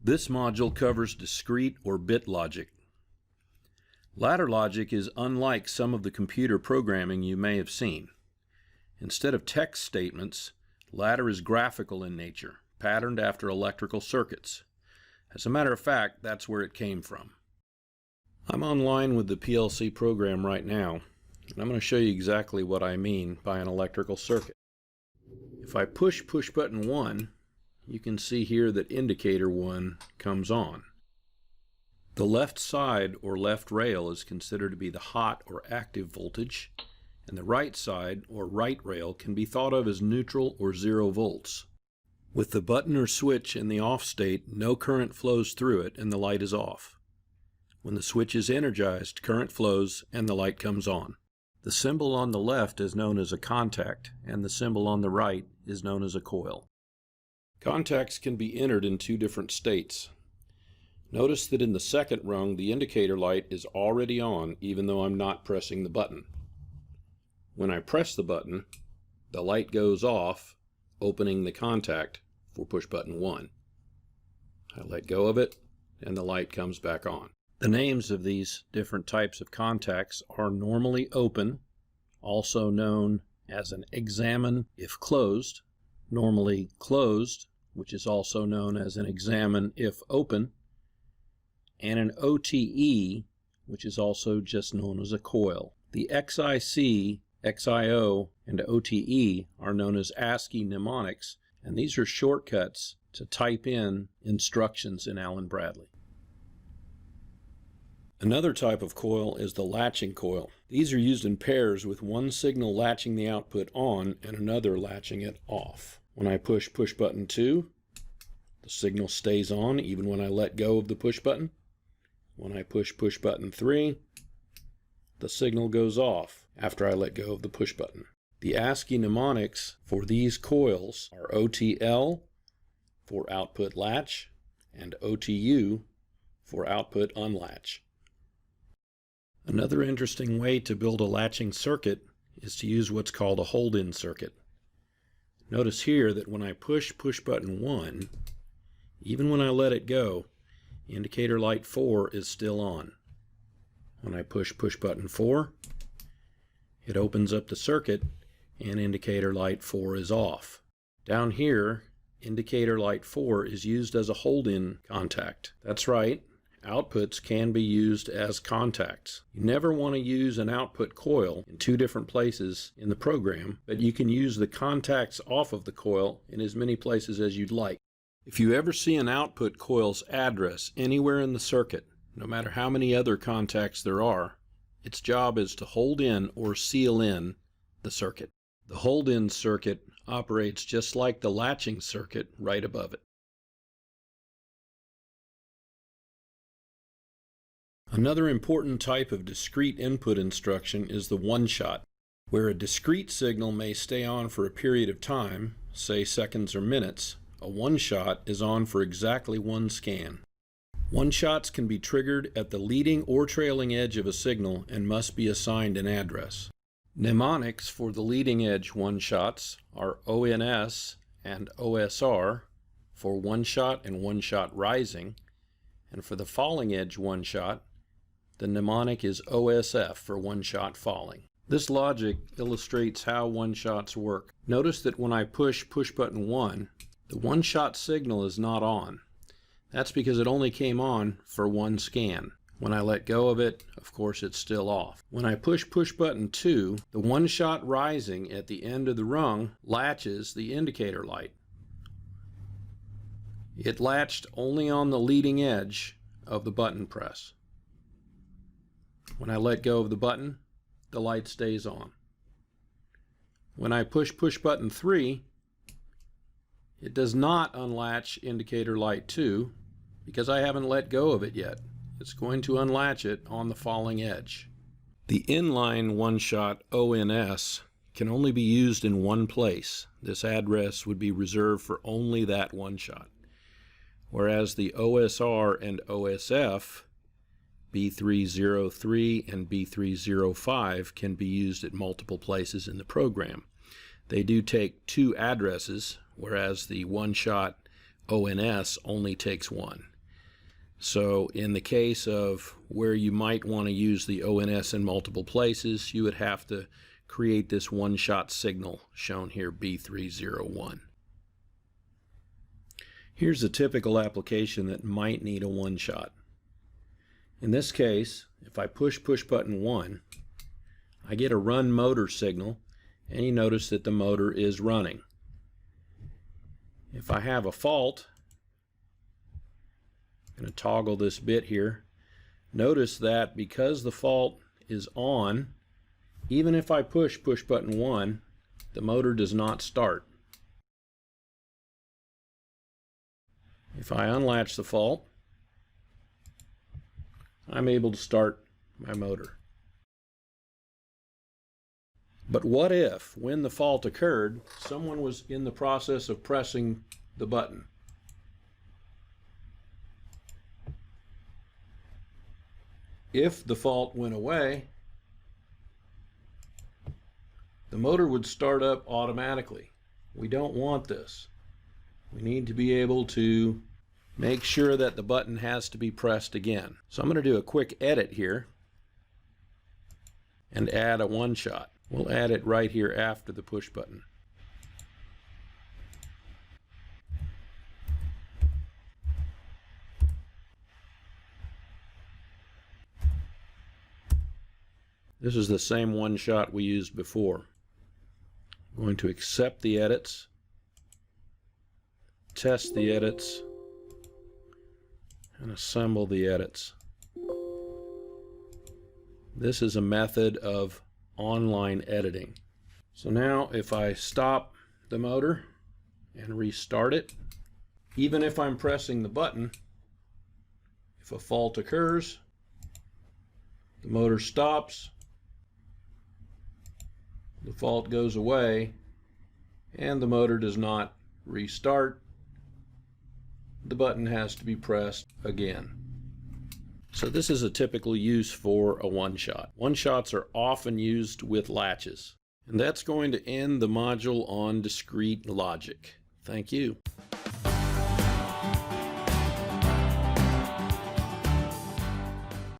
This module covers discrete or bit logic. Ladder logic is unlike some of the computer programming you may have seen. Instead of text statements, ladder is graphical in nature, patterned after electrical circuits. As a matter of fact, that's where it came from. I'm online with the PLC program right now, and I'm going to show you exactly what I mean by an electrical circuit. If I push button 1, you can see here that indicator 1 comes on. The left side or left rail is considered to be the hot or active voltage, and the right side or right rail can be thought of as neutral or 0 volts. With the button or switch in the off state, no current flows through it and the light is off. When the switch is energized, current flows and the light comes on. The symbol on the left is known as a contact, and the symbol on the right is known as a coil. Contacts can be entered in two different states. Notice that in the second rung the indicator light is already on even though I'm not pressing the button. When I press the button, the light goes off, opening the contact for push button 1. I let go of it and the light comes back on. The names of these different types of contacts are normally open, also known as an examine if closed, normally closed, which is also known as an examine if open, and an OTE, which is also just known as a coil. The XIC, XIO, and OTE are known as ASCII mnemonics, and these are shortcuts to type in instructions in Allen Bradley. Another type of coil is the latching coil. These are used in pairs with one signal latching the output on and another latching it off. When I push button 2, the signal stays on even when I let go of the push button. When I push button 3, the signal goes off after I let go of the push button. The ASCII mnemonics for these coils are OTL for output latch and OTU for output unlatch. Another interesting way to build a latching circuit is to use what's called a hold-in circuit. Notice here that when I push button 1, even when I let it go, indicator light 4 is still on. When I push button 4, it opens up the circuit and indicator light 4 is off. Down here, indicator light 4 is used as a hold-in contact. That's right. Outputs can be used as contacts. You never want to use an output coil in two different places in the program, but you can use the contacts off of the coil in as many places as you'd like. If you ever see an output coil's address anywhere in the circuit, no matter how many other contacts there are, its job is to hold in or seal in the circuit. The hold-in circuit operates just like the latching circuit right above it. Another important type of discrete input instruction is the one-shot, where a discrete signal may stay on for a period of time, say seconds or minutes. A one-shot is on for exactly one scan. One-shots can be triggered at the leading or trailing edge of a signal and must be assigned an address. Mnemonics for the leading edge one-shots are ONS and OSR for one-shot and one-shot rising, and for the falling edge one-shot, the mnemonic is OSF for one-shot falling. This logic illustrates how one-shots work. Notice that when I push button 1, the one-shot signal is not on. That's because it only came on for one scan. When I let go of it, of course it's still off. When I push button 2, the one-shot rising at the end of the rung latches the indicator light. It latched only on the leading edge of the button press. When I let go of the button, the light stays on. When I push button 3, it does not unlatch indicator light 2 because I haven't let go of it yet. It's going to unlatch it on the falling edge. The inline one-shot ONS can only be used in one place. This address would be reserved for only that one-shot. Whereas the OSR and OSF, B303 and B305, can be used at multiple places in the program. They do take two addresses, whereas the one-shot ONS only takes one. So in the case of where you might want to use the ONS in multiple places, you would have to create this one-shot signal shown here, B301. Here's a typical application that might need a one-shot. In this case, if I push button 1, I get a run motor signal, and you notice that the motor is running. If I have a fault, I'm going to toggle this bit here. Notice that because the fault is on, even if I push button 1, the motor does not start. If I unlatch the fault, I'm able to start my motor. But what if, when the fault occurred, someone was in the process of pressing the button? If the fault went away, the motor would start up automatically. We don't want this. We need to be able to make sure that the button has to be pressed again. So I'm going to do a quick edit here and add a one-shot. We'll add it right here after the push button. This is the same one-shot we used before. I'm going to accept the edits, test the edits, and assemble the edits. This is a method of online editing. So now if I stop the motor and restart it, even if I'm pressing the button, if a fault occurs, the motor stops, the fault goes away, and the motor does not restart. The button has to be pressed again. So this is a typical use for a one-shot. One-shots are often used with latches. And that's going to end the module on discrete logic. Thank you.